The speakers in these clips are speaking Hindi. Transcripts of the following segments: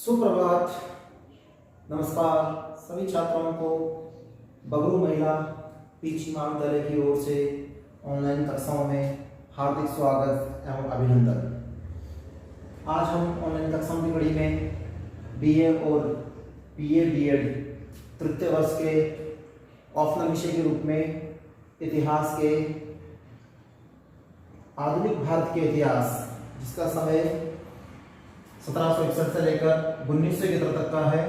सुप्रभात। नमस्कार सभी छात्रों को बगरू महिला पीछी महाविद्यालय की ओर से ऑनलाइन कक्षाओं में हार्दिक स्वागत एवं अभिनंदन। आज हम ऑनलाइन कक्षाओं की कड़ी में बीए और बीए बीएड तृतीय वर्ष के ऑप्शनल विषय के रूप में इतिहास के आधुनिक भारत के इतिहास, जिसका समय 1761 से लेकर 1900 की तक का है,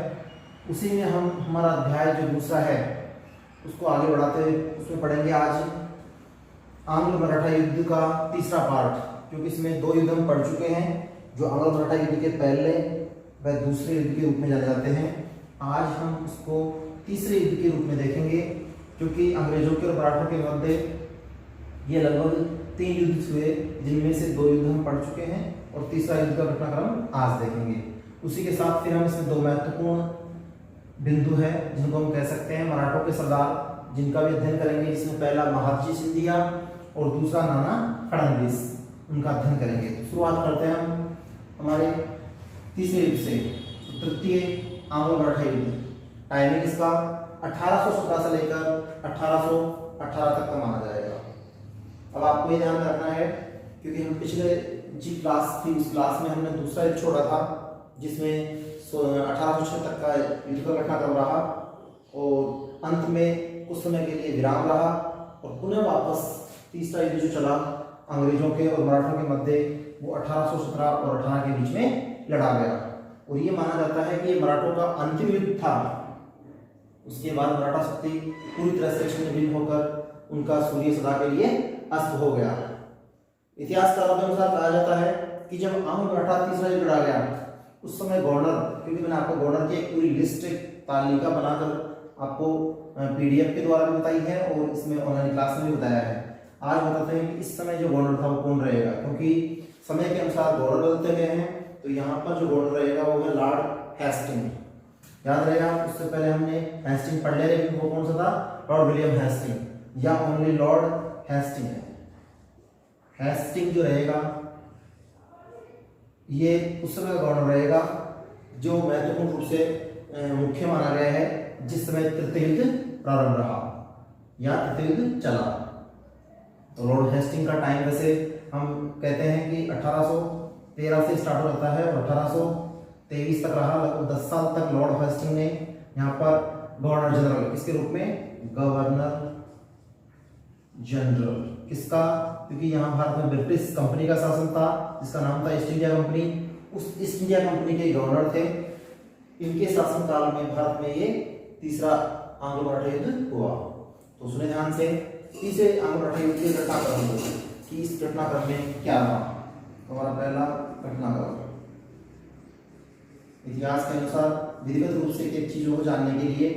उसी में हम हमारा अध्याय जो दूसरा है उसको आगे बढ़ाते हुए उसमें पढ़ेंगे आज आंग्ल मराठा युद्ध का तीसरा पार्ट, क्योंकि इसमें दो युद्ध हम पढ़ चुके हैं जो आंग्ल मराठा युद्ध के पहले व दूसरे युद्ध के रूप में जाने जाते हैं। आज हम उसको तीसरे युद्ध के रूप में देखेंगे, क्योंकि अंग्रेजों के और मराठों के मध्य ये लगभग 3 युद्ध हुए, जिनमें से 2 युद्ध हम पढ़ चुके हैं और तीसरा युद्ध का घटनाक्रम आज देखेंगे। उसी के साथ फिर हम इसमें 2 महत्वपूर्ण बिंदु है जिनको हम कह सकते हैं मराठों के सरदार, जिनका भी अध्ययन करेंगे, जिसमें पहला महादजी सिंधिया और दूसरा नाना फडणवीस, उनका अध्ययन करेंगे। तो शुरुआत करते हैं हम हमारे तीसरे युद्ध से, तृतीय आंग्ल मराठा युद्ध। टाइमिंग इसका 1817 से लेकर 1818 तक का माना जाएगा। अब आपको ये ध्यान रखना है, क्योंकि हम पिछले जी क्लास थी उस क्लास में हमने दूसरा युद्ध छोड़ा था, जिसमें 1806 तक का युद्ध का घटनाक्रम रहा और अंत में कुछ समय के लिए विराम रहा और पुनः वापस तीसरा युद्ध जो चला अंग्रेजों के और मराठों के मध्य, वो 1817 और 18 के बीच में लड़ा गया। और ये माना जाता है कि ये मराठों का अंतिम युद्ध था। उसके बाद मराठा शक्ति पूरी तरह से छिन्न भिन्न होकर उनका सूर्य सदा के लिए अस्त हो गया। इतिहासकारों के अनुसार कहा जाता है कि जब आंग्ल मराठा तीसरा युद्ध लड़ा गया, उस समय गवर्नर, क्योंकि मैंने आपको गवर्नर की एक पूरी लिस्ट, तालिका बनाकर आपको पीडीएफ के द्वारा भी बताई है और इसमें ऑनलाइन क्लास में भी बताया है। आज बताते हैं कि इस समय जो गवर्नर था वो कौन रहेगा, क्योंकि समय के अनुसार गवर्नर बदलते गए हैं। तो यहाँ पर जो गवर्नर रहेगा वो है लॉर्ड हेस्टिंग। याद रहेगा, उससे पहले हमने हेस्टिंग पढ़ लिया, लेकिन वो कौन सा था? लॉर्ड विलियम हेस्टिंग या ओनली लॉर्ड हेस्टिंग है। हेस्टिंग जो रहेगा ये उस समय गवर्नर रहेगा जो महत्वपूर्ण रूप से मुख्य माना गया है जिस समय तृतीय युद्ध प्रारंभ रहा या तृतीय युद्ध चला। तो लॉर्ड हेस्टिंग का टाइम वैसे हम कहते हैं कि 1813 से स्टार्ट हो जाता है और 1823 तक रहा। लगभग 10 साल तक लॉर्ड हेस्टिंग ने यहाँ पर गवर्नर जनरल, किसके रूप में? Governor general. किसका? क्योंकि यहाँ भारत में ब्रिटिश कंपनी का शासन था जिसका नाम था ईस्ट इंडिया कंपनी। उस ईस्ट इंडिया कंपनी के गवर्नर थे। इनके शासनकाल में भारत में ये तीसरा आंग्ल मराठा युद्ध हुआ। तो सुने ध्यान से, तीसरे आंग्ल मराठा युद्ध के घटनाक्रम को कि इस घटनाक्रम में क्या था। हमारा पहला घटनाक्रम इतिहास के अनुसार विधिवत रूप से एक चीजों को जानने के लिए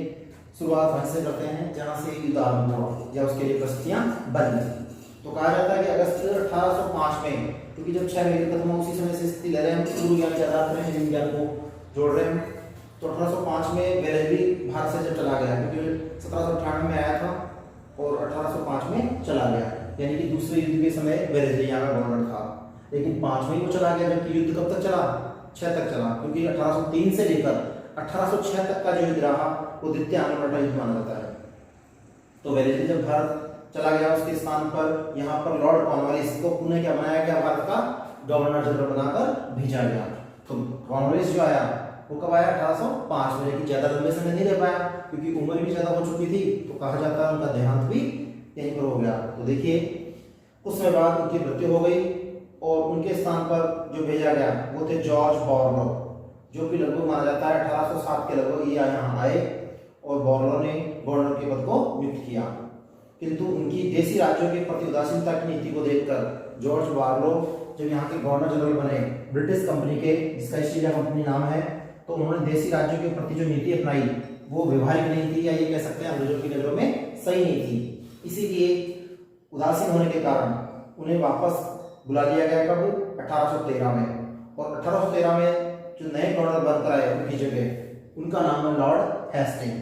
शुरुआत वहां से करते हैं जहां से युद्ध आरंभ हुआ या उसके लिए परिस्थितियां बनी। तो कहा जाता है कि अगस्त 1805 में, क्योंकि जब 6 मई खत्म हुआ उसी समय से स्थिति ले रहे हैं, पूर्व ज्ञान के आधार पर हम ज्ञान को जोड़ रहे हैं। तो 1805 में वेलेस्ली भारत से जब चला गया, क्योंकि 1798 में आया था और 1805 में चला गया, यानी कि दूसरे युद्ध के समय वेलेस्ली यहाँ का गवर्नर था। लेकिन 5 मई को चला गया, जबकि युद्ध कब तक चला? 6 तक चला, क्योंकि 1803 से लेकर 1806 तक का जो युद्ध रहा वो द्वितीय आंग्ल मराठा युद्ध माना जाता है। तो वेलेस्ली जब भारत चला गया, उसके स्थान पर यहाँ पर लॉर्ड कॉर्नवालिस को पुनः क्या बनाया गया? भारत का गवर्नर जनरल बनाकर भेजा गया। तो कॉर्नवालिस जो आया वो कब आया? 1805 में, लेकिन ज्यादा लंबे समय नहीं रह पाया क्योंकि उम्र भी ज्यादा हो चुकी थी। तो कहा जाता है उनका देहांत भी यहीं पर हो गया। तो देखिए, कुछ समय बाद उनकी मृत्यु हो गई और उनके स्थान पर जो भेजा गया वो थे जॉर्ज बॉर्लो, जो कि लगभग माना जाता है 1807 के लगभग ये यहाँ आए और बॉर्लो ने गवर्नर के पद को नियुक्त किया। किंतु उनकी देशी राज्यों के प्रति उदासीनता की नीति को देखकर जॉर्ज बार्लो जब यहाँ के गवर्नर जनरल बने ब्रिटिश कंपनी के, जिसका ईस्ट इंडिया कंपनी नाम है, तो उन्होंने देशी राज्यों के प्रति जो नीति अपनाई वो व्यवहारिक नहीं थी, या ये कह सकते हैं अंग्रेजों की नजरों में सही नहीं थी। इसीलिए उदासीन होने के कारण उन्हें वापस बुला लिया गया। कब? 1813 में। और 1813 में जो नए गवर्नर बनकर आए उनकी जगह, उनका नाम है लॉर्ड हेस्टिंग,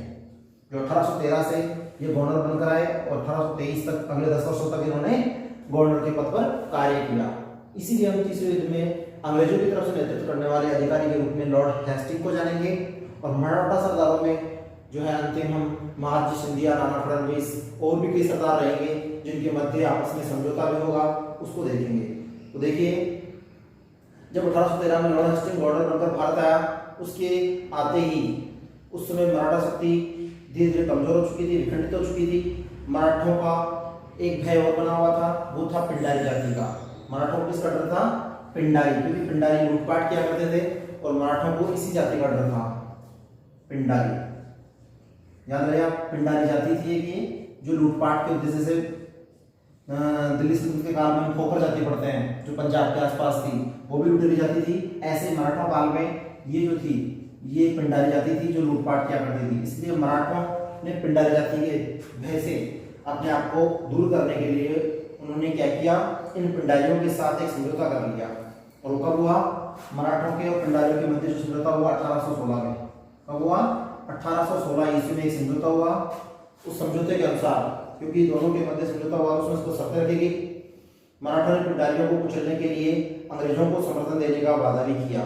जो 1813 से ये गवर्नर बनकर आए और 1823 तक, अगले 10 वर्षों तक इन्होंने गवर्नर के पद पर कार्य किया। इसीलिए हम तीसरे युद्ध में अंग्रेजों की तरफ से नेतृत्व करने वाले अधिकारी के रूप में लॉर्ड हेस्टिंग को जानेंगे। और मराठा सरदारों में जो है अंतिम हम महादजी सिंधिया, नाना फडणवीस और भी कई सरदार रहेंगे जिनके मध्य आपस में समझौता भी होगा, उसको देखेंगे। तो देखिए, जब 1813 में लॉर्ड हेस्टिंग गवर्नर बनकर भारत आया, उसके आते ही उस समय मराठा शक्ति धीरे धीरे कमजोर हो चुकी थी, विखंडित हो चुकी थी। मराठों का एक भय और बना हुआ था, वो था पिंडारी जाति का। मराठों को किसका डर था? पिंडारी, क्योंकि पिंडारी लूटपाट किया करते थे और मराठों को इसी जाति का डर था, पिंडारी। याद रहे आप, पिंडारी जाति थी कि जो लूटपाट के उद्देश्य से दिल्ली सल्तनत के काल में खोखर जाति पड़ते हैं, जो पंजाब के आसपास थी, वो भी लूटी जाती थी। ऐसे मराठा काल में ये जो थी, ये पिंडारी जाति थी जो लूटपाट किया करती थी। इसलिए मराठों ने पिंडारी जाति के भय से अपने आप को दूर करने के लिए उन्होंने क्या किया, इन पिंडारियों के साथ एक समझौता कर लिया। और वो कब हुआ? मराठों के और पिंडारियों के मध्य जो समझौता हुआ 1816 में। कब हुआ? 1816 ईस्वी में एक समझौता हुआ। उस समझौते के अनुसार, क्योंकि दोनों के मध्य समझौता हुआ, उसमें उसको शर्त रखी गई, मराठा ने पिंडारियों को कुचलने के लिए अंग्रेजों को समर्थन देने का वादा भी किया।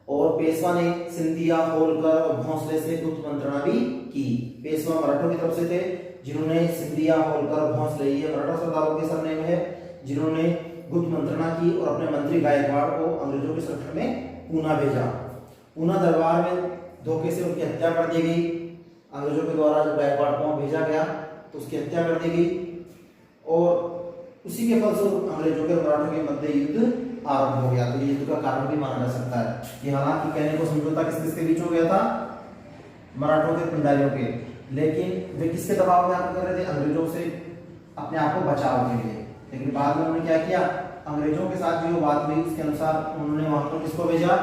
और पेशवा ने सिंधिया, होलकर और भोंसले से गुप्त मंत्रणा भी की। पेशवा मराठों की तरफ से थे, जिन्होंने सिंधिया, होलकर, भोंसले, ये मराठा सरदारों के सरनेम है, जिन्होंने गुप्त मंत्रणा की और अपने मंत्री गायकवाड़ को अंग्रेजों के संरक्षण में पूना भेजा। पूना दरबार में धोखे से उनकी हत्या कर दी गई। अंग्रेजों के द्वारा जब गायकवाड़ को भेजा गया तो उसकी हत्या कर दी गई और उसी के फलस्वरूप अंग्रेजों के मराठों के मध्य युद्ध आरंभ हो गया। तो ये युद्ध का कारण भी माना जा सकता है कि हालांकि कहने को समझौता किस किसके बीच हो गया था? मराठों के, पिंडारियों के, लेकिन वे किसके दबाव में आकर कर रहे थे? अंग्रेजों से अपने आप को बचाव के लिए। लेकिन बाद में उन्होंने क्या किया? अंग्रेजों के साथ जो बात हुई उसके अनुसार उन्होंने वहां पर किसको भेजा?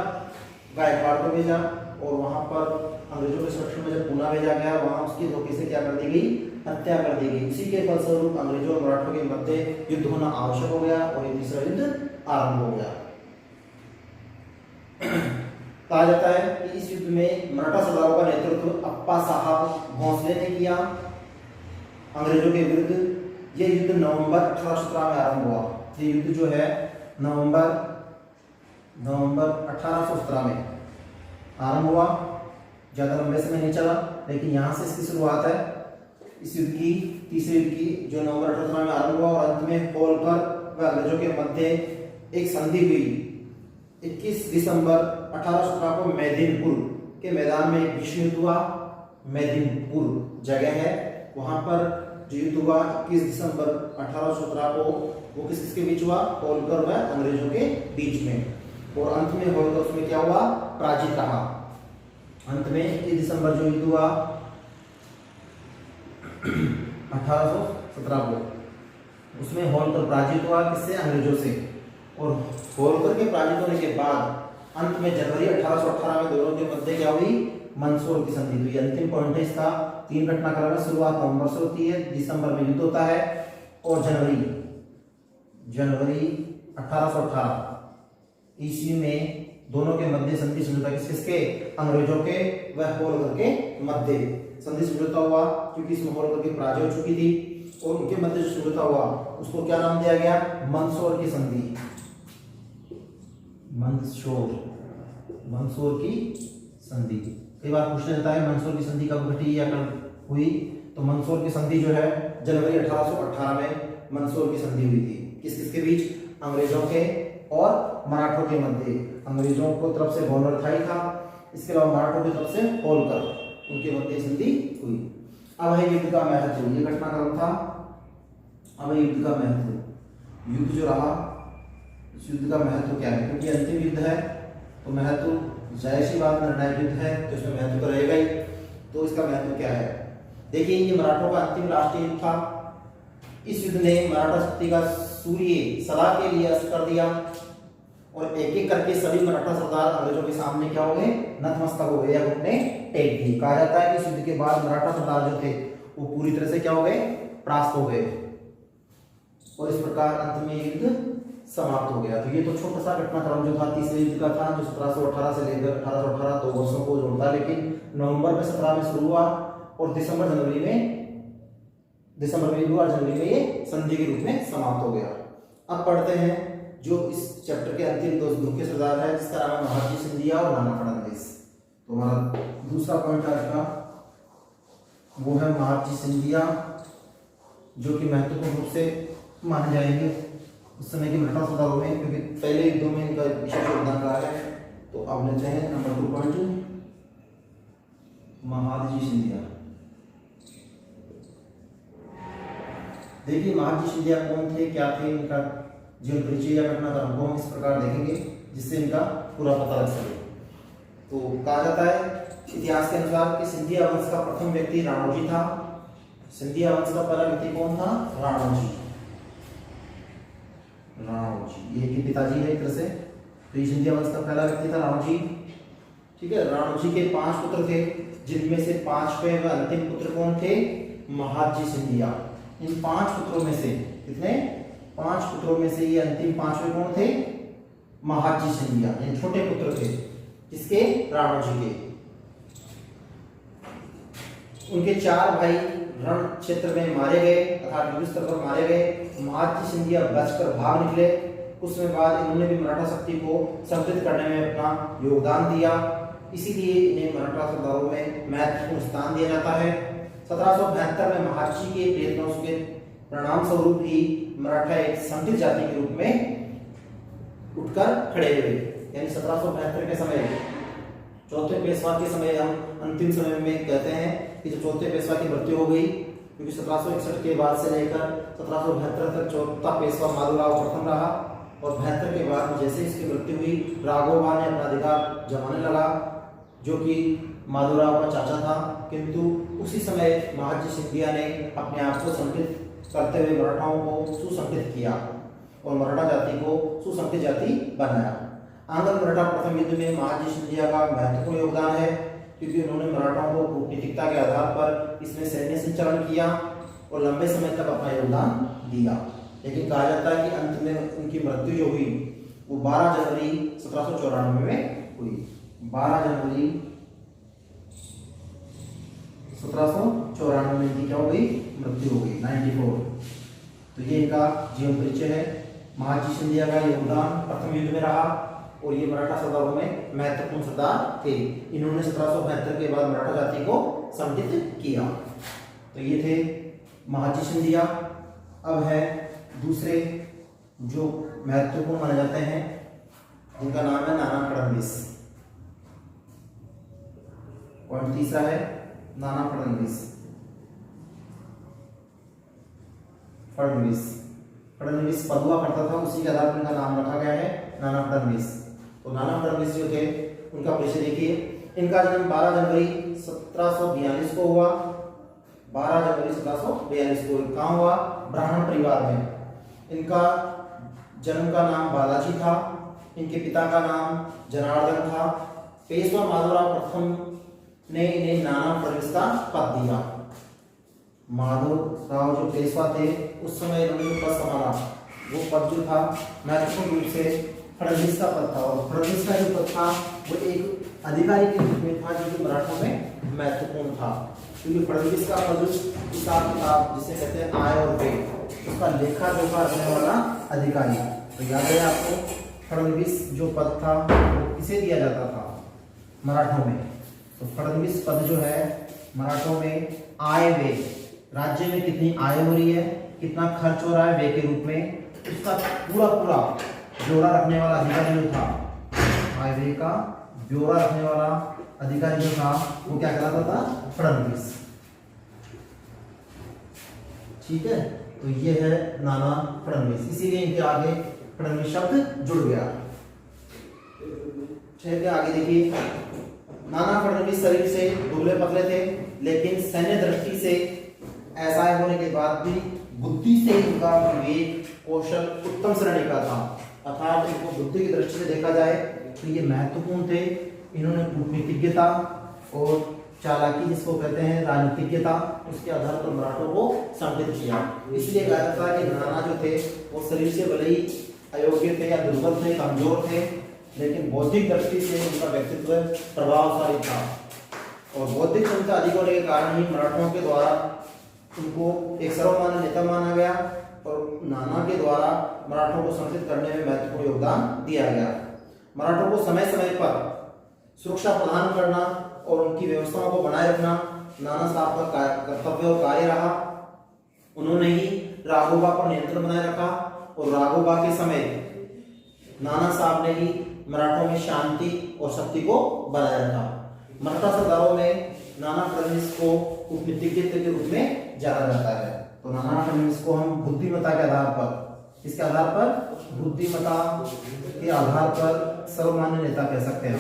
गायकवाड़ को भेजा। और वहां पर अंग्रेजों के संरक्षण में जब पूना भेजा गया, वहां उसकी धोखे से क्या कर दी गई? हत्या कर दी गई। उसी के फलस्वरूप अंग्रेजों और मराठों के मध्य युद्ध होना आवश्यक हो गया और ये तीसरा युद्ध आरंभ हो गया। कहा जाता है कि इस युद्ध में मराठा सरदारों का नेतृत्व अप्पा साहब भोंसले ने किया अंग्रेजों के विरुद्ध। यह युद्ध नवंबर 1817 में आरंभ हुआ। ये युद्ध जो है नवंबर 1817 में आरंभ हुआ। ज्यादा लंबे समय नहीं चला, लेकिन यहाँ से इसकी शुरुआत है। इस युद्ध की, तीसरे युद्ध की, जो नवंबर 1817 में आरंभ हुआ और अंत में होलकर व अंग्रेजों के मध्य एक संधि हुई। 21 दिसंबर 1817 को मेदिनीपुर के मैदान में एक भीषण युद्ध हुआ। मेदिनीपुर जगह है, वहां पर जो युद्ध हुआ 21 दिसंबर 1817 को, वो किस किसके बीच हुआ? होलकर व अंग्रेजों के बीच में। और अंत में होलकर उसमें क्या हुआ? पराजित रहा। अंत में 21 दिसंबर जो युद्ध हुआ 1817 को, उसमें होलकर पराजित हुआ। किससे? अंग्रेजों से। और होलकर के पराजित होने के बाद अंत में जनवरी 1818 में दोनों के मध्य क्या हुई? मंदसौर की संधि हुई। अंतिम पॉइंट है इसका। 3 घटनाक्रम में शुरुआत नवंबर से होती है, दिसंबर में युद्ध होता है और जनवरी 1818 ईस्वी में दोनों के मध्य संधि समझौता किसके? अंग्रेजों के व होलकर के मध्य संधि समझौता हुआ, क्योंकि इसमें होलकर की पराजय हो चुकी थी और उनके मध्य जो समझौता हुआ उसको क्या नाम दिया गया? मंदसौर की संधि। मंदसौर की संधि। कई बार पूछा जाता है मंदसौर की संधि कब घटी या कब हुई? तो मंदसौर की संधि जो है जनवरी 1818 में मंदसौर की संधि हुई थी। किस किसके बीच? अंग्रेजों के और मराठों के मध्य। अंग्रेजों को तरफ से गवर्नर था ही था, इसके अलावा मराठों की तरफ से होलकर, उनके मध्य संधि हुई। अब है युद्ध का महत्व। ये घटनाक्रम था। अब है युद्ध का महत्व। युद्ध जो रहा, इस युद्ध का महत्व क्या है? क्योंकि अंतिम युद्ध है तो महत्व जायज सी बात, निर्णायक युद्ध है तो इसमें महत्व तो रहेगा ही। तो इसका महत्व क्या है? देखिए, ये मराठों का अंतिम राष्ट्रीय युद्ध था। इस युद्ध ने मराठा शक्ति का सूर्य सलाह के लिए अस्त कर दिया और एक एक करके सभी मराठा सरदार अंग्रेजों के सामने क्या हो गए? नतमस्तक हो गए या घुटने टेक दिए। कहा जाता है कि इस युद्ध के बाद मराठा सरदार जो थे वो पूरी तरह से क्या हो गए? परास्त हो गए और इस प्रकार अंत में युद्ध समाप्त हो गया। तो ये तो छोटा सा घटनाक्रम जो था तीसरे युद्ध का था, जो 1718 से लेकर 1818 2 वर्षों को जोड़ता, लेकिन नवंबर में 17 में शुरू हुआ और दिसंबर जनवरी में युद्ध हुआ, जनवरी में ये संधि के रूप में समाप्त हो गया। अब पढ़ते हैं जो इस चैप्टर के अंतिम दो मुख्य सरदार है, जिसका नाम है महादजी सिंधिया और नाना फडणवीस। तो हमारा दूसरा पॉइंट आज का वो है महादजी सिंधिया, जो कि महत्वपूर्ण रूप से माने जाएंगे उस समय के मराठा सरदारों में, क्योंकि पहले युद्धों में इनका विशेष योगदान रहा है। तो अब लेते हैं नंबर 2 पॉइंट, महादजी सिंधिया। देखिए महादजी सिंधिया कौन थे, क्या थे, इनका जीवन परिचय या घटनाक्रम को हम इस प्रकार देखेंगे जिससे इनका पूरा पता लग सके। तो कहा जाता है इतिहास के अनुसार कि सिंधिया वंश का प्रथम व्यक्ति राणोजी था। सिंधिया वंश का पहला व्यक्ति कौन था? राणोजी। राणोजी ये कि पिताजी है एक तरह से, तो ये सिंधिया वंश का पहला व्यक्ति था राणोजी। ठीक है, राणोजी के 5 पुत्र थे, जिनमें से 5वें व अंतिम पुत्र कौन थे? महादजी सिंधिया। इन 5 पुत्रों में से कितने? 5 पुत्रों में से ये अंतिम 5वें कौन थे? महादजी सिंधिया। ये छोटे पुत्र थे किसके? राणोजी के। उनके 4 भाई रण क्षेत्र में मारे गए अर्थात युद्ध स्तर पर मारे गए। महादजी सिंधिया बचकर भाग निकले। कुछ समय बाद इन्होंने भी मराठा शक्ति को संगठित करने में अपना योगदान दिया, इसीलिए इन्हें मराठा सरदारों में महत्वपूर्ण स्थान दिया जाता है। 1772 में महादजी के प्रयत्नों के परिणाम स्वरूप ही मराठा एक संगठित जाति के रूप में उठकर खड़े हुए। यानी 1772 के समय, चौथे पेशवा के समय, हम अंतिम समय में कहते हैं कि जब चौथे पेशवा की मृत्यु हो गई, क्योंकि 1761 के बाद से लेकर 1772 तक चौथा पेशवा माधवराव प्रथम रहा, और 72 के बाद जैसे इसकी मृत्यु हुई, राघोबा ने अपना अधिकार जमाने लगा, जो कि माधवराव का चाचा था। किंतु उसी समय महादजी सिंधिया ने अपने आप को संगठित करते हुए मराठाओं को सुसंगठित किया और मराठा जाति को सुसंगठित जाति बनाया। आंग्ल मराठा प्रथम युद्ध में महादजी सिंधिया का महत्वपूर्ण योगदान है, क्योंकि उन्होंने मराठाओं को कूटनीतिकता के आधार पर इसमें सैन्य संचालन किया और लंबे समय तक अपना योगदान दिया। लेकिन कहा जाता है कि अंत में उनकी मृत्यु जो हुई वो 12 जनवरी 1794 में हुई। 12 जनवरी 1794 में इनकी क्या हो गई? मृत्यु हो गई, 94। तो ये इनका जीवन परिचय है। महादजी सिंधिया का योगदान प्रथम युद्ध में रहा और ये मराठा सरदारों में महत्वपूर्ण सरदार थे। इन्होंने 1772 के बाद मराठा जाति को संगठित किया। तो ये थे महादजी सिंधिया। अब है दूसरे जो महत्वपूर्ण माने जाते हैं, जिनका नाम है नाना फडणवीस। पॉइंट तीसरा है नाना फडणवीस। फडणवीस पद हुआ करता था, उसी के आधार पर इनका नाम रखा गया है नाना फडणवीस। तो नाना फडणवीस जो थे उनका परिचय देखिए। इनका जन्म 12 जनवरी 1742 को हुआ। 12 जनवरी 1742 को कहाँ हुआ? ब्राह्मण परिवार में। इनका जन्म का नाम बालाजी था। इनके पिता का नाम जनार्दन था। पेशवा माधवराव प्रथम ने इन्हें नाना फडणवीस का पद दिया। माधवराव जो पेशवा थे उस समय इन्होंने पद संभाला, वो पद जो था महत्वपूर्ण रूप से फडणवीस का पद था। और फडणवीस का जो पद था वो एक अधिकारी के रूप में था, जो कि मराठों में महत्वपूर्ण था, क्योंकि फडणवीस का पद हिसाब किताब जिसे कहते हैं आय और व्यय, उसका लेखा जोखा रखने वाला अधिकारी। तो याद है आपको फडणवीस जो पद था वो किसे दिया जाता था? मराठों में। तो फडणवीस पद जो है मराठों में आय व्यय, राज्य में कितनी आय हो रही है, कितना खर्च हो रहा है व्यय के रूप में, उसका पूरा ब्यौरा रखने वाला अधिकारी जो था, आय व्यय का ब्यौरा रखने वाला अधिकारी जो था वो क्या कहलाता था? फडणवीस। ठीक है, तो ये है नाना फडणवीस, इसीलिए इनके आगे फडणवीस शब्द जुड़ गया। ठीक है, आगे देखिए। नाना फडणवीस शरीर से दुबले पतले थे, लेकिन सैन्य दृष्टि से ऐसा होने के बाद भी बुद्धि से इनका विवेक कौशल उत्तम श्रेणी का था। अर्थात इनको बुद्धि की दृष्टि से देखा जाए तो ये महत्वपूर्ण थे। इन्होंने कूटनीतिज्ञता और चालाकी जिसको कहते हैं राजनीतिज्ञता, उसके आधार पर मराठों को संगठित किया। इसलिए कहा जाता है कि नाना जो थे वो शरीर से भले ही अयोग्य थे या दुर्बल थे, कमजोर थे, लेकिन बौद्धिक दृष्टि से उनका व्यक्तित्व प्रभावशाली था। और बौद्धिक क्षमता अधिक होने के कारण ही मराठों के द्वारा उनको एक सर्वमान्य नेता माना गया। और नाना के द्वारा मराठों को संगठित करने में महत्वपूर्ण योगदान दिया गया। मराठों को समय समय पर सुरक्षा प्रदान करना और उनकी व्यवस्थाओं को बनाए रखना नाना साहब का कर्तव्य और कार्य रहा। उन्होंने ही राघोबा पर नियंत्रण बनाए रखा और राघोबा के समय नाना साहब ने ही मराठों में शांति और शक्ति को बनाए रखा। मराठा सरदारों में नाना फडणवीस को कूटनीतिज्ञ के रूप में जाना जाता है। तो नाना फडणवीस को हम बुद्धिमत्ता के आधार पर, इसके आधार पर बुद्धिमत्ता के आधार पर सर्वमान्य नेता कह सकते हैं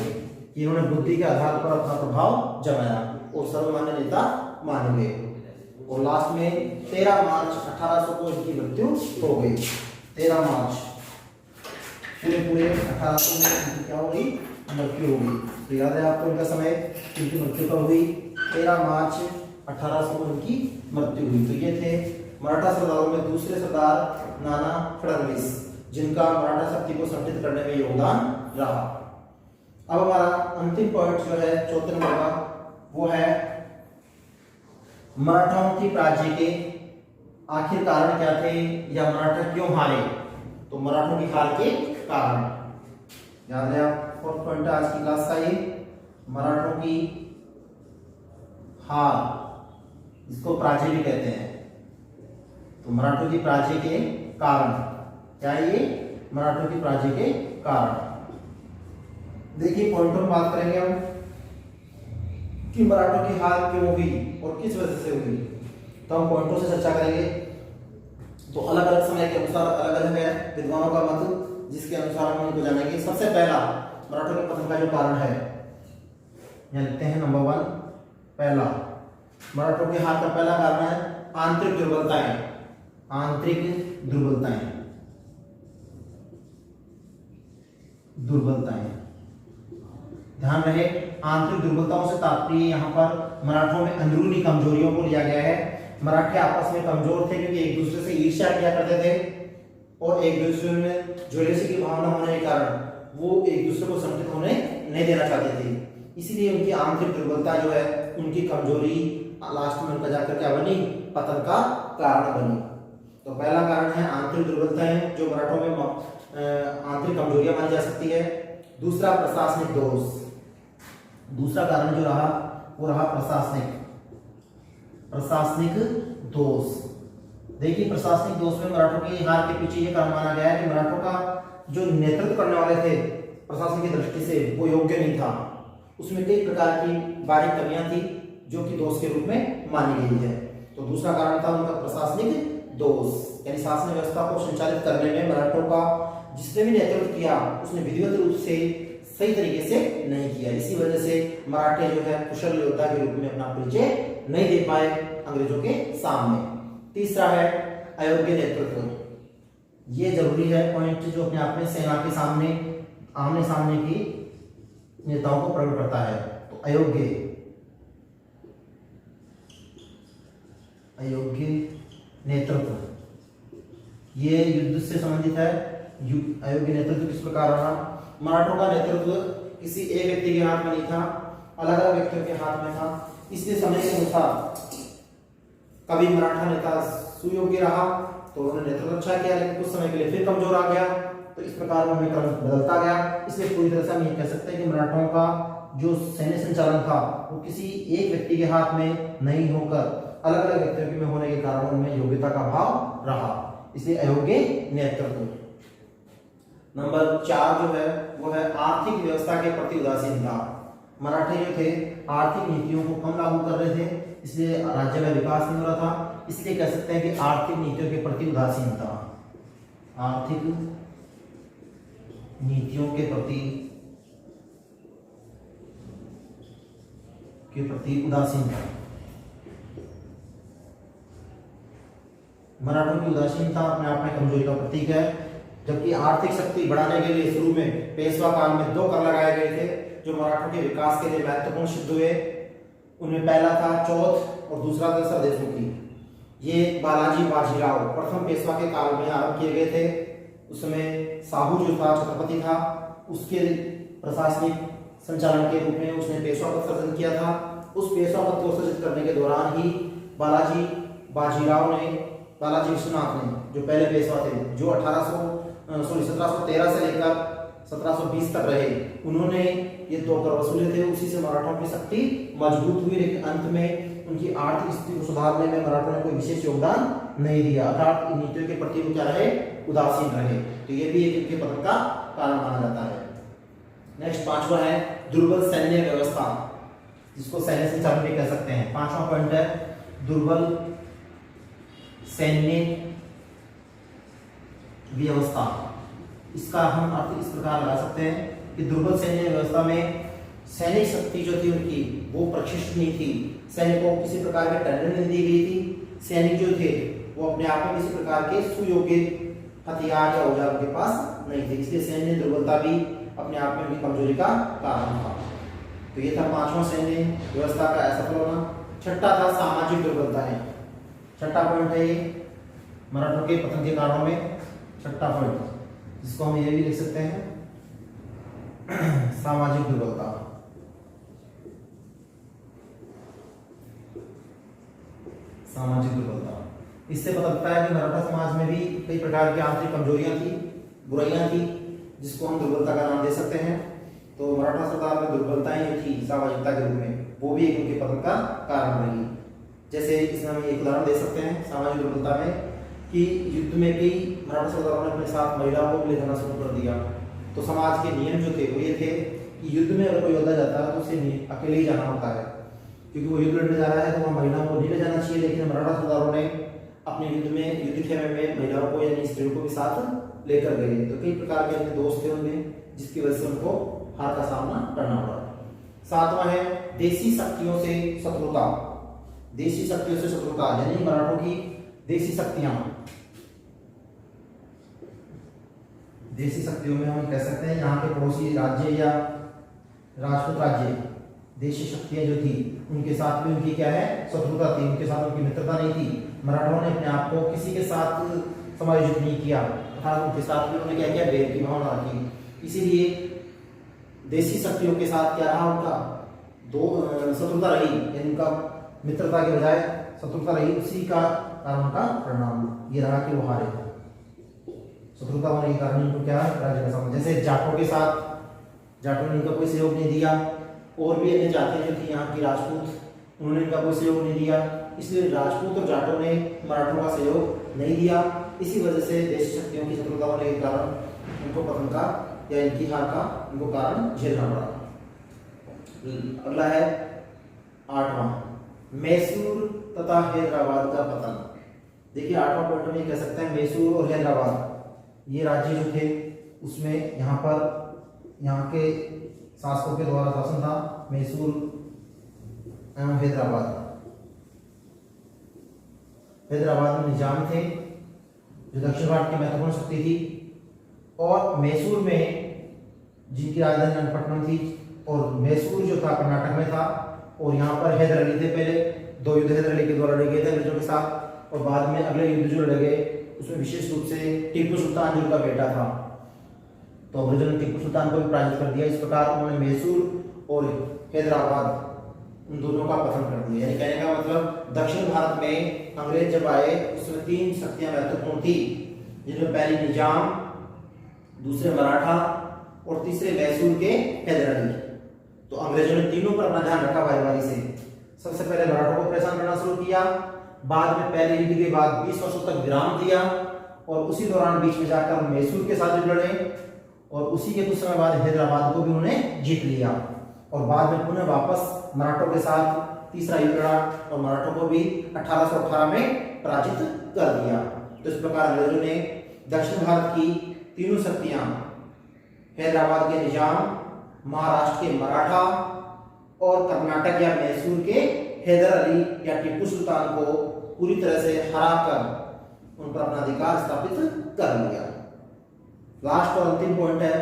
कि इन्होंने बुद्धि के आधार पर अपना प्रभाव जमाया और सर्वमान्य नेता माने गए। और लास्ट में 13 मार्च 1800 को इनकी मृत्यु हो गई। 13 मार्च पूरे 1800 में इनकी क्या हो गई? मृत्यु हो गई। तो याद है आपको इनका समय, इनकी मृत्यु कब हुई? 13 मार्च 1800 को इनकी मृत्यु हुई। तो ये थे मराठा सरदारों में दूसरे सरदार नाना फडणवीस, जिनका मराठा शक्ति को संगठित करने में योगदान रहा। अब हमारा अंतिम पॉइंट जो है 4 नंबर का, वो है मराठाओं की पराजय के आखिर कारण क्या थे या मराठा क्यों हारे। तो मराठों की हार के कारण याद है आप, फोर्थ पॉइंट आज की क्लास का ये, मराठों की हार, इसको पराजय भी कहते हैं। तो मराठों की पराजय के कारण क्या है ये? मराठों की पराजय के कारण। देखिए पॉइंटों में बात करेंगे हम कि मराठों की हार क्यों हुई और किस वजह से हुई। तो हम पॉइंटों से चर्चा करेंगे। तो अलग अलग समय के अनुसार अलग अलग है विद्वानों का मत, जिसके अनुसार हम उनको जानेंगे। सबसे पहला मराठों के पतन का जो कारण है, यहाँ लिखते हैं नंबर 1, पहला मराठों की हार का पहला कारण है आंतरिक दुर्बलताएं। आंतरिक दुर्बलताएं, ध्यान रहे, आंतरिक दुर्बलताओं से तात्पर्य यहाँ पर मराठों में अंदरूनी कमजोरियों को लिया गया है। मराठे आपस में कमजोर थे क्योंकि एक दूसरे से ईर्ष्या किया करते थे और एक दूसरे में ज्वेलसी की भावना होने के कारण वो एक दूसरे को संगठित होने नहीं देना चाहते थे। इसीलिए उनकी आंतरिक दुर्बलता जो है, उनकी कमजोरी लास्ट में उनका जाकर क्या बनी? पतन का कारण बनी। तो पहला कारण है आंतरिक दुर्बलताएं, जो मराठों में आंतरिक कमजोरियां मानी जा सकती है। दूसरा प्रशासनिक दोष, दूसरा कारण जो रहा वो रहा प्रशासनिक दोष। देखिए प्रशासनिक दोष में मराठों की हार के पीछे ये कारण माना गया है कि मराठों का जो नेतृत्व करने वाले थे प्रशासन की दृष्टि से वो योग्य नहीं था। उसमें कई प्रकार की बारीक कमियां थी जो कि दोष के रूप में मानी गई है। तो दूसरा कारण था उनका प्रशासनिक दोष, यानी शासन व्यवस्था को संचालित करने में मराठों का जिसने भी नेतृत्व किया उसने विधिवत रूप से सही तरीके से नहीं किया। इसी वजह से मराठे जो है कुशल योद्धा के रूप में अपना परिचय नहीं दे पाए अंग्रेजों के सामने। तीसरा है अयोग्य नेतृत्व। ये जरूरी है पॉइंट, जो अपने आप में सेना के सामने आमने सामने की नेताओं को प्रकट करता है। तो अयोग्य नेतृत्व, ये युद्ध से संबंधित है। अयोग्य नेतृत्व किस प्रकार रहा? मराठों का नेतृत्व किसी एक व्यक्ति के हाथ में नहीं था, अलग अलग व्यक्तियों के हाथ में था। इसलिए समय के अनुसार कभी मराठा नेता सुयोग्य रहा तो उन्होंने नेतृत्व अच्छा किया, लेकिन कुछ समय के लिए फिर कमजोर आ गया। तो इस प्रकार उन्हें क्रम बदलता गया। इसलिए पूरी तरह से हम ये कह सकते हैं कि मराठों का जो सैन्य संचालन था वो किसी एक व्यक्ति के हाथ में नहीं होकर अलग अलग व्यक्तियों में होने के कारण उनमें योग्यता का भाव रहा, इसलिए अयोग्य नेतृत्व। नंबर 4 जो है वो है आर्थिक व्यवस्था के प्रति उदासीनता। मराठे जो थे आर्थिक नीतियों को कम लागू कर रहे थे, इसलिए राज्य में विकास नहीं हो रहा था। इसलिए कह सकते हैं कि आर्थिक नीतियों के प्रति उदासीनता, आर्थिक नीतियों के प्रति उदासीनता। मराठों की उदासीनता अपने आप में कमजोरी का प्रतीक है। जबकि आर्थिक शक्ति बढ़ाने के लिए शुरू में पेशवा काल में 2 कर लगाए गए थे जो मराठों के विकास के लिए महत्वपूर्ण सिद्ध हुए। उनमें पहला था चौथ और दूसरा था सरदेशमुखी। ये बालाजी बाजीराव प्रथम पेशवा के काल में आरंभ किए गए थे। उस समय साहू जो था छत्रपति था, उसके प्रशासनिक संचालन के रूप में उसने पेशवा पद सर्जन किया था। उस पेशवा पद को सर्जित करने के दौरान ही बालाजी बाजीराव ने बालाजी विश्वनाथ ने, जो पहले पेशवा थे, जो 1713 से लेकर 1720 तक रहे, उन्होंने ये 2 कर वसूले थे। उसी से मराठों की शक्ति मजबूत हुई, लेकिन अंत में उनकी आर्थिक स्थिति को सुधारने में मराठों ने कोई विशेष योगदान नहीं दिया, अर्थात इन नीतियों के प्रति वो क्या रहे, उदासीन रहे। तो ये भी एक इनके पतन का कारण माना जाता है। नेक्स्ट 5वां है दुर्बल सैन्य व्यवस्था, जिसको सैन्य संचालन भी कह सकते हैं। 5वां पॉइंट है दुर्बल सैन्य व्यवस्था। इसका हम अर्थ इस प्रकार लगा सकते हैं कि दुर्बल सैन्य व्यवस्था में सैनिक शक्ति जो थी उनकी वो प्रशिक्षित नहीं थी, सैनिकों को किसी प्रकार की ट्रेनिंग नहीं दी गई थी, सैनिक जो थे वो अपने आप में किसी प्रकार के सुयोग्य हथियार या औजार उनके पास नहीं थे, इसलिए सैन्य दुर्बलता भी अपने आप में उनकी कमजोरी का कारण था। तो ये था 5वां सैन्य व्यवस्था का असफल होना। 6ठा था सामाजिक दुर्बलताएं। 6ठा पॉइंट है ये मराठों के पतन के कारणों में 6ठा पॉइंट, जिसको हम ये भी लिख सकते हैं सामाजिक दुर्बलता। सामाजिक दुर्बलता, इससे पता लगता है कि मराठा समाज में भी कई प्रकार की आंतरिक कमजोरियां थी, बुराइयां थी, जिसको हम दुर्बलता का नाम दे सकते हैं। तो मराठा सरकार में दुर्बलताएं जो थी सामाजिकता के रूप में, वो भी एक उनके पतन का कारण रही। जैसे इसमें हम एक उदाहरण दे सकते हैं सामाजिक दुर्बलता में कि युद्ध में कई मराठा सरदारों ने अपने साथ महिलाओं को ले जाना शुरू कर दिया। तो समाज के नियम जो थे वो ये थे कि युद्ध में अगर कोई योद्धा जाता है तो उसे अकेले ही जाना होता है, क्योंकि वो युद्ध लड़ने जा रहा है तो वहाँ महिलाओं को नहीं ले जाना चाहिए। लेकिन मराठा सरदारों ने अपने युद्ध खेमे में महिलाओं को यानी स्त्रियों को भी साथ लेकर गए। तो कई प्रकार के अपने दोस्त थे उनमें, जिसकी वजह से उनको हार का सामना करना पड़ा। 7वां है देशी शक्तियों से शत्रुता। देशी शक्तियों से शत्रुता यानी मराठों की देशी शक्तियां, देशी शक्तियों में हम कह सकते हैं यहाँ के पड़ोसी राज्य या राजपूत राज्य, देशी शक्तियां जो थी उनके साथ भी उनकी क्या है शत्रुता थी, उनके साथ उनकी मित्रता नहीं थी। मराठों ने अपने आप को किसी के साथ समायोजित नहीं किया, अर्थात उनके साथ भी उन्होंने क्या किया, वैर की भावना रखी। इसीलिए देशी शक्तियों के साथ क्या रहा, उनका दो शत्रुता रही, यानी उनका मित्रता के बजाय शत्रुता रही। उसी का कारण का परिणाम ये रहा कि वो हारे। शत्रुता होने के कारण इनको क्या राज्य का सामना, जैसे जाटों के साथ जाटों ने इनका कोई सहयोग नहीं दिया, और भी अन्य जातियां जो थी यहाँ की राजपूत, उन्होंने इनका कोई सहयोग नहीं दिया। इसलिए राजपूत और जाटों ने मराठों का सहयोग नहीं दिया। इसी वजह से देशी शक्तियों की शत्रुता होने के कारण उनको पतन का या इनकी हार का उनको कारण झेलना पड़ा। अगला है 8वां मैसूर तथा हैदराबाद का पतन। देखिए 8वां पॉइंट में कह सकते हैं मैसूर और हैदराबाद ये राज्य जो थे उसमें यहाँ पर यहाँ के शासकों के द्वारा शासन था, मैसूर एवं हैदराबाद। हैदराबाद में निजाम थे जो दक्षिण भारत की महत्वपूर्ण शक्ति थी, और मैसूर में जिनकी राजधानी रंगपट्टनम थी, और मैसूर जो था कर्नाटक में था, और यहाँ पर हैदर अली थे। पहले 2 युद्ध हैदर अली के द्वारा लड़े गए थे अंग्रेजों के साथ, और बाद में अगले युद्ध जो लड़े गए उसमें विशेष रूप से टीपू सुल्तान जो उनका बेटा था, तो अंग्रेजों ने टीपू सुल्तान को भी पराजित कर दिया। इस प्रकार उन्होंने मैसूर और हैदराबाद उन दोनों का पतन कर दिया। यानी कहने का मतलब दक्षिण भारत में अंग्रेज जब आए उसमें 3 शक्तियां महत्वपूर्ण थी, जिनमें पहली निजाम, दूसरे मराठा और तीसरे मैसूर के हैदर अली। तो अंग्रेजों ने तीनों पर अपना ध्यान रखा बारी बारी से। सबसे पहले मराठों को परेशान करना शुरू किया, बाद में पहले युद्ध के बाद 20 वर्षों तक विराम दिया, और उसी दौरान बीच में जाकर मैसूर के साथ लड़े, और उसी के कुछ समय बाद हैदराबाद को भी उन्होंने जीत लिया, और बाद में पुनः वापस मराठों के साथ तीसरा युद्ध लड़ा और मराठों को भी 1818 में पराजित कर दिया। तो इस प्रकार अंग्रेजों ने दक्षिण भारत की तीनों शक्तियां, हैदराबाद के निजाम, महाराष्ट्र के मराठा और कर्नाटक या मैसूर के हैदर अली या टीपू सुल्तान को पूरी तरह से हराकर उन पर अपना अधिकार स्थापित कर लिया। लास्ट और अंतिम पॉइंट है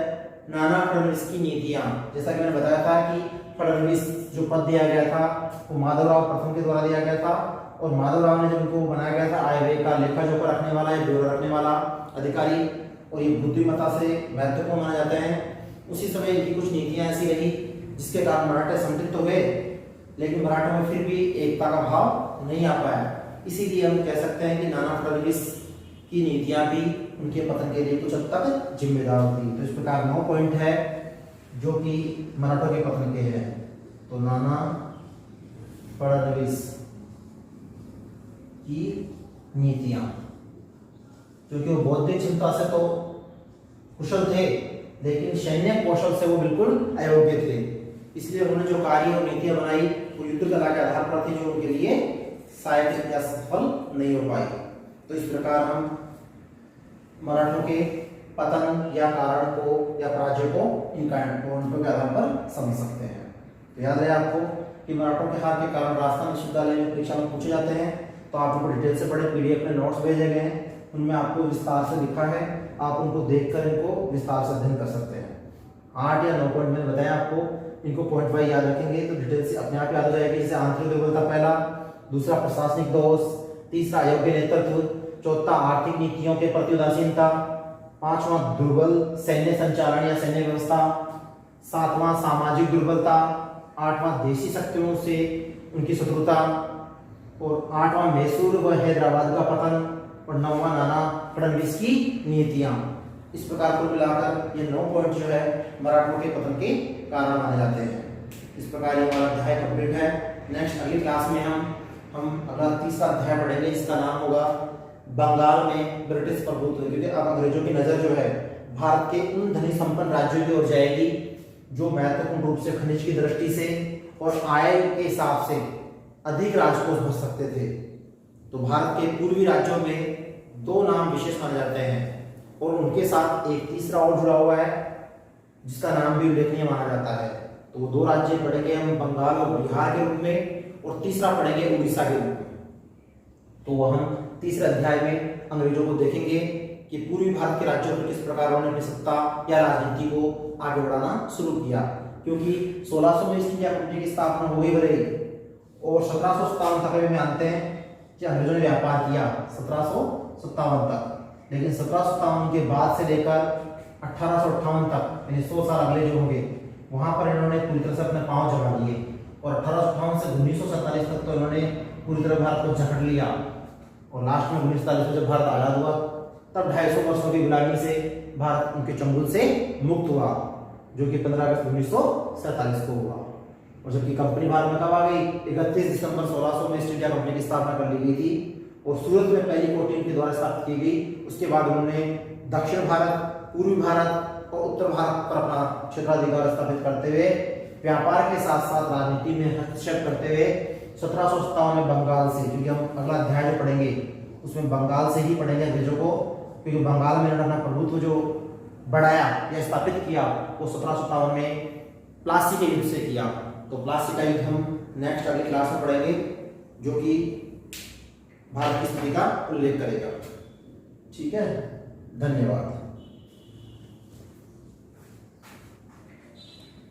नाना फडणवीस की नीतियां। जैसा कि मैंने बताया था कि फडणवीस जो पद दिया गया था वो माधवराव प्रथम के द्वारा दिया गया था, और माधवराव ने जब उनको बनाया गया था आय व्यय का लेखा जोखा रखने वाला, या ब्यौरा रखने वाला अधिकारी, और ये बुद्धिमत्ता से महत्वपूर्ण माने जाते हैं। उसी समय इनकी कुछ नीतियां ऐसी रही जिसके कारण मराठे संतुलित हो गए, लेकिन मराठों में फिर भी एकता का भाव नहीं आ पाया। इसीलिए हम कह सकते हैं कि नाना फडणवीस की नीतियां भी उनके पतन के लिए कुछ हद तक जिम्मेदार थी। तो इस प्रकार 9 पॉइंट है जो कि मराठों के पतन के हैं। तो नाना फडणवीस की नीतियां, क्योंकि वो बौद्धिक क्षमता से तो कुशल थे लेकिन सैन्य कौशल से वो बिल्कुल अयोग्य थे, इसलिए उन्होंने जो कार्य और नीतियां बनाई वो युद्ध कला के आधार पर थी, जो उनके लिए शायद या सफल नहीं हो पाई। तो इस प्रकार हम मराठों के पतन या कारण को या पराजय को इन पॉइंटों के आधार पर समझ सकते हैं। तो याद रहे आपको कि मराठों के हार के कारण राजस्थान विश्वविद्यालय में परीक्षा में पूछे जाते हैं, तो आप उनको डिटेल से पढ़े, पीडीएफ में नोट्स भेजे गए हैं, उनमें आपको विस्तार से लिखा है, आप उनको देखकर इनको विस्तार से अध्ययन कर सकते हैं। 8 या 9 पॉइंट मैंने बताया आपको, इनको पॉइंट वाइज याद रखेंगे तो डिटेल से अपने आप याद हो जाएगी। जैसे आंतरिक दुर्बलता पहला, दूसरा प्रशासनिक दोष, तीसरा अयोग्य नेतृत्व, चौथा आर्थिक नीतियों के प्रति उदासीनता, पांचवा दुर्बल सैन्य संचालन या सैन्य व्यवस्था, सातवां सामाजिक दुर्बलता, आठवां देशी शक्तियों से उनकी शत्रुता, और आठवां मैसूर व हैदराबाद का पतन, और 9वां नाना फडणवीस की नीतियां। इस प्रकार कुल मिलाकर ये 9 पॉइंट जो है मराठों के पतन के कारण माने जाते हैं। इस प्रकार ये हमारा अध्याय कंप्लीट है। नेक्स्ट अगली क्लास में हम अगला तीसरा अध्याय पढ़ेंगे, इसका नाम होगा बंगाल में ब्रिटिश प्रभुत्व। क्योंकि अब अंग्रेजों की नजर जो है भारत के उन धनी संपन्न राज्यों की ओर जाएगी जो महत्वपूर्ण रूप से खनिज की दृष्टि से और आय के हिसाब से अधिक राजकोष भर सकते थे। तो भारत के पूर्वी राज्यों में 2 नाम विशेष माने जाते हैं, और उनके साथ एक तीसरा और जुड़ा हुआ है जिसका नाम भी उल्लेखनीय माना जाता है। तो वो 2 राज्य पढ़ेंगे हम, बंगाल और बिहार के रूप में, और तीसरा पढ़ेंगे उड़ीसा के रूप में। तो हम तीसरे अध्याय में अंग्रेजों को देखेंगे कि पूर्वी भारत के राज्यों पर किस प्रकार उन्होंने अपनी सत्ता या राजनीति को आगे बढ़ाना शुरू किया। क्योंकि 1600 में ईस्ट इंडिया कंपनी की स्थापना हो गई भले, और 1757 तक में मानते हैं कि अंग्रेजों ने व्यापार किया 1757 तक, लेकिन 1757 के बाद से लेकर 1858 तक यानी 100 साल अगले जो होंगे वहां पर इन्होंने पूरी तरह से अपने पांव जमा लिए, और 1858 से 1947 तक तो इन्होंने पूरी तरह भारत को जकड़ लिया, और लास्ट में 1947 में जब भारत आजाद हुआ तब 250 वर्षों की गुलामी से भारत उनके चंगुल से मुक्त हुआ, जो कि 15 अगस्त 1947 को हुआ। और जबकि कंपनी भारत में कब आ गई? 31 दिसंबर 1600 में ईस्ट इंडिया कंपनी की स्थापना कर ली गई थी, और सूरत में पहली कोठी इनके द्वारा स्थापित की गई। उसके बाद उन्होंने दक्षिण भारत, पूर्वी भारत और उत्तर भारत पर अपना क्षेत्राधिकार स्थापित करते हुए व्यापार के साथ साथ राजनीति में हस्तक्षेप करते हुए 1757 में बंगाल से, क्योंकि हम अगला अध्याय जो पढ़ेंगे उसमें बंगाल से ही पढ़ेंगे अंग्रेजों को, क्योंकि बंगाल में इन्होंने अपना प्रभुत्व जो बढ़ाया या स्थापित किया वो 1757 में प्लासी के युद्ध से किया। तो प्लासी का युद्ध हम नेक्स्ट अगली क्लास में पढ़ेंगे, जो कि भारत की स्थिति का उल्लेख करेगा। ठीक है, धन्यवाद।